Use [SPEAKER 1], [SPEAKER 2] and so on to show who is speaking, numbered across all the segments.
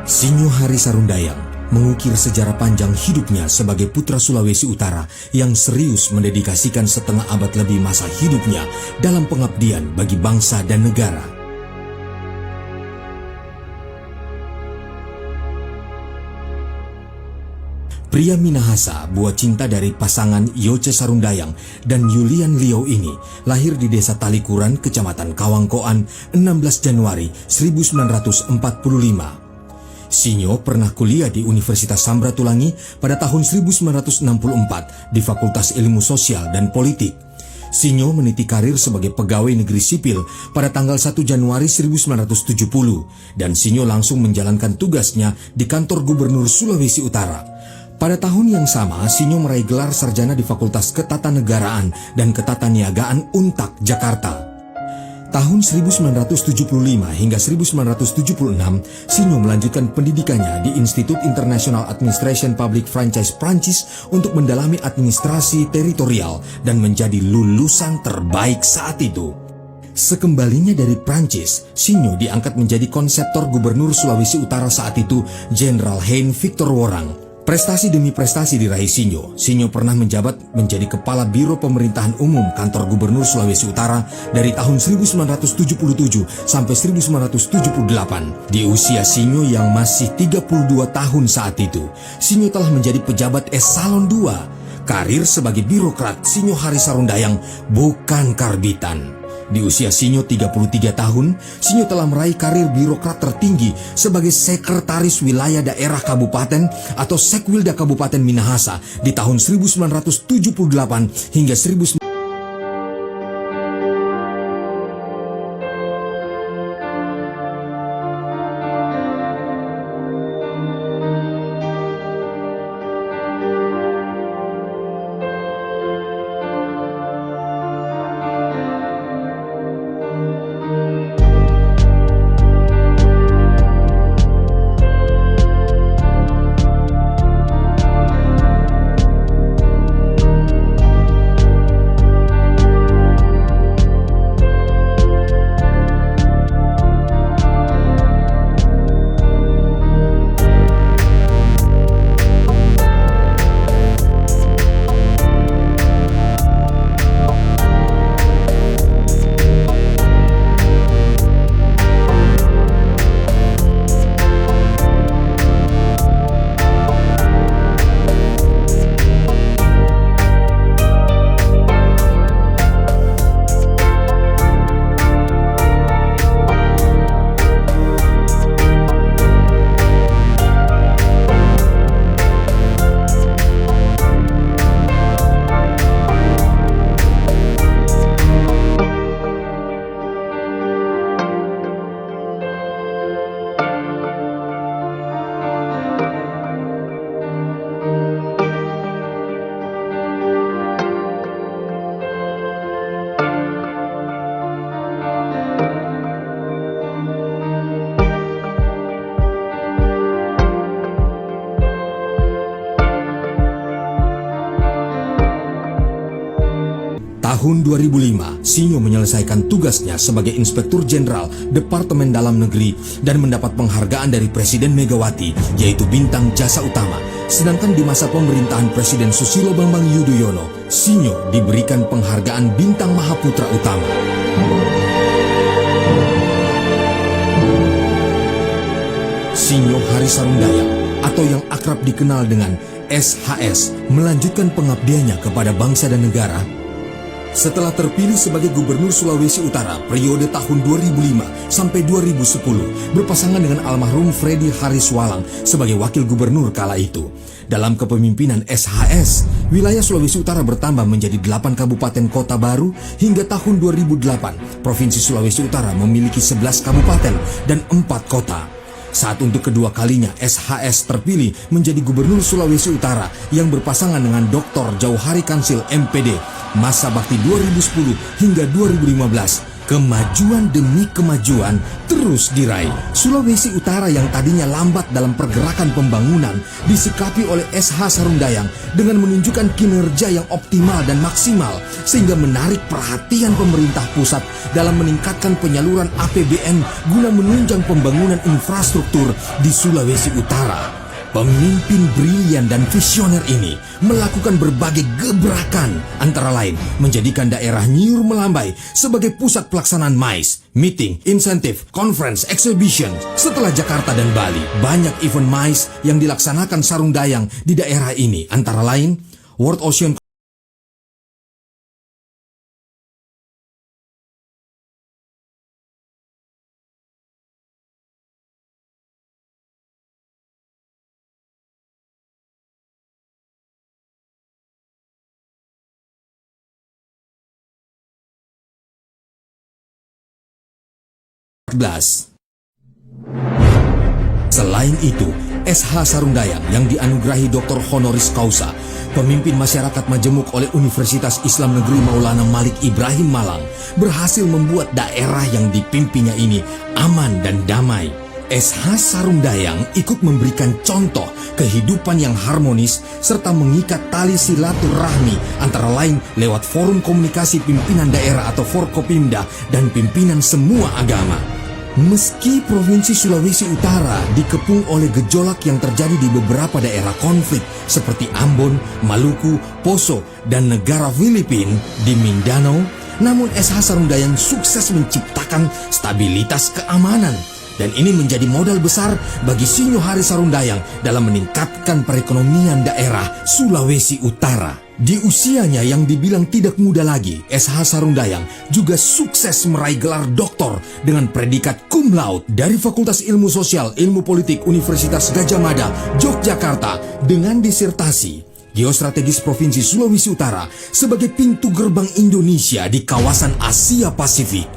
[SPEAKER 1] Sinyo Hari Sarundayang mengukir sejarah panjang hidupnya sebagai putra Sulawesi Utara yang serius mendedikasikan setengah abad lebih masa hidupnya dalam pengabdian bagi bangsa dan negara. Pria Minahasa, buah cinta dari pasangan Yoce Sarundayang dan Yulian Liau ini lahir di Desa Talikuran, Kecamatan Kawangkoan, 16 Januari 1945. Sinyo pernah kuliah di Universitas Samratulangi pada tahun 1964 di Fakultas Ilmu Sosial dan Politik. Sinyo meniti karir sebagai pegawai negeri sipil pada tanggal 1 Januari 1970 dan Sinyo langsung menjalankan tugasnya di kantor Gubernur Sulawesi Utara. Pada tahun yang sama, Sinyo meraih gelar sarjana di Fakultas Ketatanegaraan dan Ketataniagaan UNTAK Jakarta. Tahun 1975 hingga 1976, Sinyo melanjutkan pendidikannya di Institut International Administration Public Franchise Prancis untuk mendalami administrasi teritorial dan menjadi lulusan terbaik saat itu. Sekembalinya dari Prancis, Sinyo diangkat menjadi konseptor Gubernur Sulawesi Utara saat itu, Jenderal Hein Victor Worang. Prestasi demi prestasi diraih Sinyo. Sinyo pernah menjabat menjadi Kepala Biro Pemerintahan Umum Kantor Gubernur Sulawesi Utara dari tahun 1977 sampai 1978. Di usia Sinyo yang masih 32 tahun saat itu, Sinyo telah menjadi pejabat eselon 2. Karir sebagai birokrat Sinyo Hari Sarundayang bukan karbitan. Di usia Sinyo 33 tahun, Sinyo telah meraih karir birokrat tertinggi sebagai Sekretaris Wilayah Daerah Kabupaten atau Sekwilda Kabupaten Minahasa di tahun 1978 hingga 1990. Tahun 2005, Sinyo menyelesaikan tugasnya sebagai Inspektur Jenderal Departemen Dalam Negeri dan mendapat penghargaan dari Presiden Megawati, yaitu Bintang Jasa Utama. Sedangkan di masa pemerintahan Presiden Susilo Bambang Yudhoyono, Sinyo diberikan penghargaan Bintang Mahaputra Utama. Sinyo Hari Sarundayang atau yang akrab dikenal dengan SHS melanjutkan pengabdiannya kepada bangsa dan negara. Setelah terpilih sebagai Gubernur Sulawesi Utara periode tahun 2005 sampai 2010, berpasangan dengan almarhum Freddy Hariswalang sebagai Wakil Gubernur kala itu. Dalam kepemimpinan SHS, wilayah Sulawesi Utara bertambah menjadi 8 kabupaten kota baru hingga tahun 2008. Provinsi Sulawesi Utara memiliki 11 kabupaten dan 4 kota. Saat untuk kedua kalinya SHS terpilih menjadi Gubernur Sulawesi Utara yang berpasangan dengan Dr. Jauhari Kansil MPD masa bakti 2010 hingga 2015. Kemajuan demi kemajuan terus diraih. Sulawesi Utara yang tadinya lambat dalam pergerakan pembangunan disikapi oleh SH Sarundayang dengan menunjukkan kinerja yang optimal dan maksimal sehingga menarik perhatian pemerintah pusat dalam meningkatkan penyaluran APBN guna menunjang pembangunan infrastruktur di Sulawesi Utara. Pemimpin brilian dan visioner ini melakukan berbagai gebrakan, antara lain menjadikan daerah Nyiur Melambai sebagai pusat pelaksanaan MICE, Meeting, Incentive, Conference, Exhibition. Setelah Jakarta dan Bali, banyak event MICE yang dilaksanakan Sarundayang di daerah ini, antara lain World Ocean Selain itu, SH Sarundayang yang dianugerahi Dr. Honoris Causa, pemimpin masyarakat majemuk oleh Universitas Islam Negeri Maulana Malik Ibrahim Malang, berhasil membuat daerah yang dipimpinnya ini aman dan damai. SH Sarundayang ikut memberikan contoh kehidupan yang harmonis serta mengikat tali silaturahmi antara lain lewat forum komunikasi pimpinan daerah atau Forkopimda dan pimpinan semua agama. Meski Provinsi Sulawesi Utara dikepung oleh gejolak yang terjadi di beberapa daerah konflik seperti Ambon, Maluku, Poso, dan negara Filipina di Mindanao, namun SH Sarundayang sukses menciptakan stabilitas keamanan. Dan ini menjadi modal besar bagi Sinyo Hari Sarundayang dalam meningkatkan perekonomian daerah Sulawesi Utara. Di usianya yang dibilang tidak muda lagi, SH Sarundayang juga sukses meraih gelar doktor dengan predikat cum laude dari Fakultas Ilmu Sosial Ilmu Politik Universitas Gadjah Mada, Yogyakarta dengan disertasi Geostrategis Provinsi Sulawesi Utara sebagai pintu gerbang Indonesia di kawasan Asia Pasifik.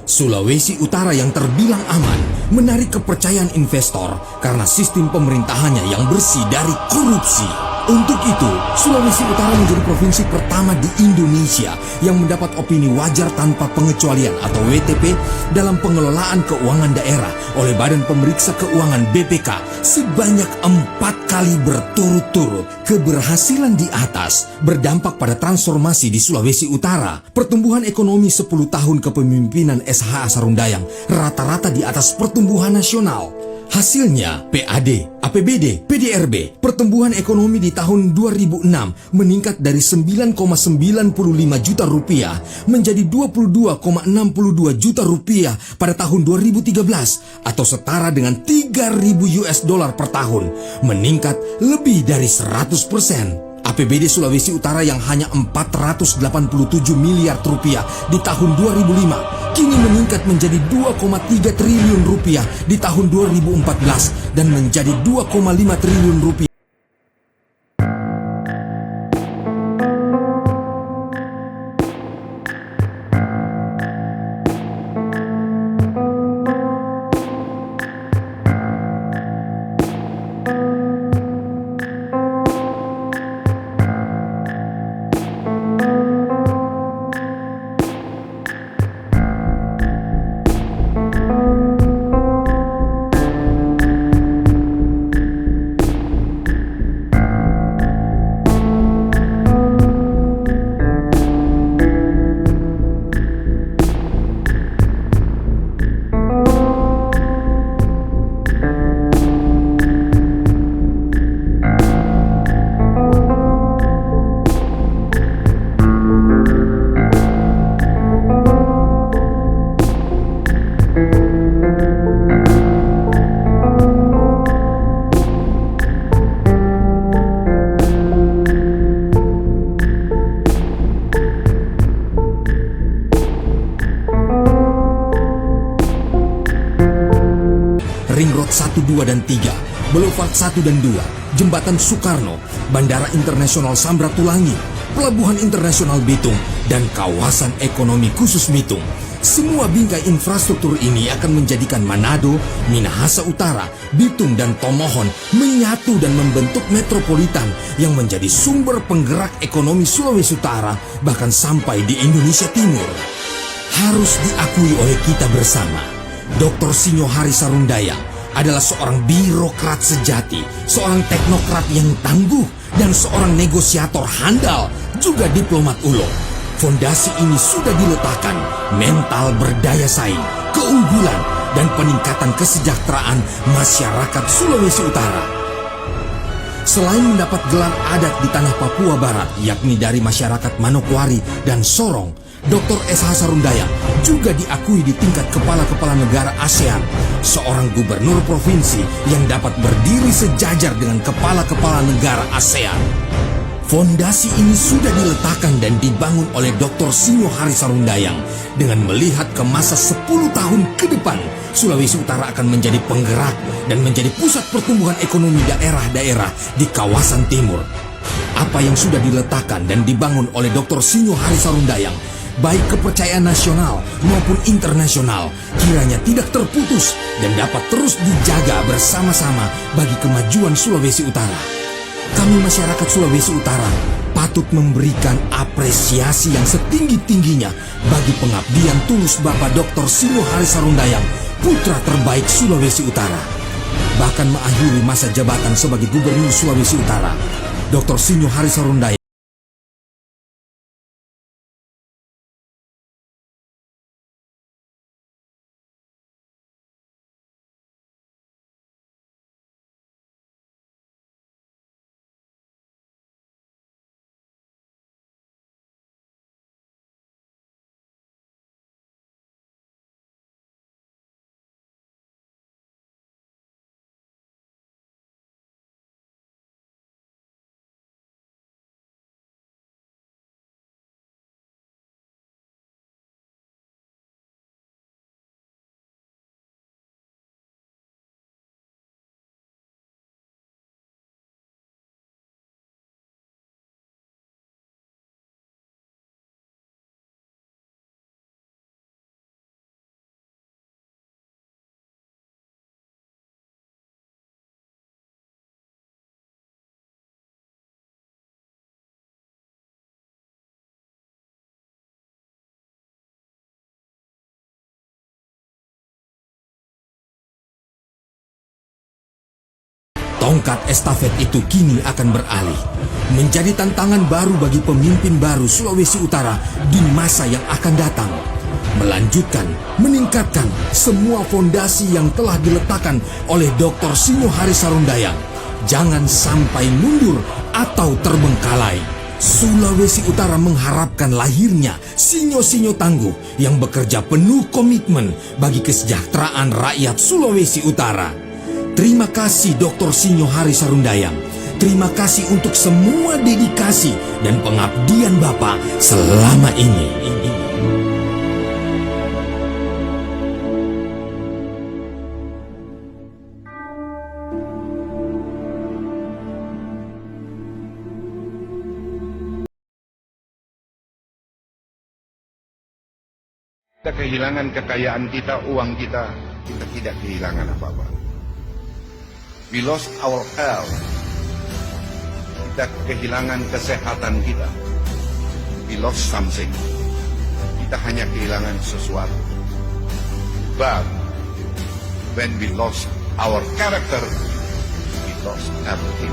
[SPEAKER 1] Sulawesi Utara yang terbilang aman menarik kepercayaan investor karena sistem pemerintahannya yang bersih dari korupsi. Untuk itu, Sulawesi Utara menjadi provinsi pertama di Indonesia yang mendapat opini wajar tanpa pengecualian atau WTP dalam pengelolaan keuangan daerah oleh Badan Pemeriksa Keuangan BPK sebanyak 4 kali berturut-turut. Keberhasilan di atas berdampak pada transformasi di Sulawesi Utara. Pertumbuhan ekonomi 10 tahun kepemimpinan SH Sarundayang rata-rata di atas pertumbuhan nasional. Hasilnya, PAD, APBD, PDRB, pertumbuhan ekonomi di tahun 2006 meningkat dari 9,95 juta rupiah menjadi 22,62 juta rupiah pada tahun 2013 atau setara dengan 3.000 US dollar per tahun, meningkat lebih dari 100%. APBD Sulawesi Utara yang hanya 487 miliar rupiah di tahun 2005 kini meningkat menjadi 2,3 triliun rupiah di tahun 2014 dan menjadi 2,5 triliun rupiah. Ring Road 1, 2, dan 3, Boulevard 1 dan 2, Jembatan Soekarno, Bandara Internasional Samratulangi, Pelabuhan Internasional Bitung, dan kawasan ekonomi khusus Bitung. Semua bingkai infrastruktur ini akan menjadikan Manado, Minahasa Utara, Bitung, dan Tomohon menyatu dan membentuk metropolitan yang menjadi sumber penggerak ekonomi Sulawesi Utara bahkan sampai di Indonesia Timur. Harus diakui oleh kita bersama, Dr. Sinyo Hari Sarundayang adalah seorang birokrat sejati, seorang teknokrat yang tangguh, dan seorang negosiator handal, juga diplomat ulung. Fondasi ini sudah diletakkan, mental berdaya saing, keunggulan, dan peningkatan kesejahteraan masyarakat Sulawesi Utara. Selain mendapat gelar adat di tanah Papua Barat, yakni dari masyarakat Manokwari dan Sorong, Dr. S.H. Sarundayang juga diakui di tingkat kepala-kepala negara ASEAN, seorang gubernur provinsi yang dapat berdiri sejajar dengan kepala-kepala negara ASEAN. Fondasi ini sudah diletakkan dan dibangun oleh Dr. Sinyo Hari Sarundayang dengan melihat ke masa 10 tahun ke depan, Sulawesi Utara akan menjadi penggerak dan menjadi pusat pertumbuhan ekonomi daerah-daerah di kawasan timur. Apa yang sudah diletakkan dan dibangun oleh Dr. Sinyo Hari Sarundayang, baik kepercayaan nasional maupun internasional, kiranya tidak terputus dan dapat terus dijaga bersama-sama bagi kemajuan Sulawesi Utara. Kami masyarakat Sulawesi Utara patut memberikan apresiasi yang setinggi-tingginya bagi pengabdian tulus Bapak Dr. Sinyo Hari Sarundayang, putra terbaik Sulawesi Utara. Bahkan mengakhiri masa jabatan sebagai Gubernur Sulawesi Utara, Dr. Sinyo Hari Sarundayang tongkat estafet itu kini akan beralih, menjadi tantangan baru bagi pemimpin baru Sulawesi Utara di masa yang akan datang. Melanjutkan, meningkatkan semua fondasi yang telah diletakkan oleh Dr. Sinyo Hari Sarundayang. Jangan sampai mundur atau terbengkalai. Sulawesi Utara mengharapkan lahirnya sinyo-sinyo tangguh yang bekerja penuh komitmen bagi kesejahteraan rakyat Sulawesi Utara. Terima kasih Dr. Sinyo Hari Sarundayang. Terima kasih untuk semua dedikasi dan pengabdian Bapak selama ini.
[SPEAKER 2] Kita kehilangan kekayaan kita, uang kita, kita tidak kehilangan apa-apa. We lost our health. Kita kehilangan kesehatan kita. We lost something. Kita hanya kehilangan sesuatu. But when we lost our character, we lost everything.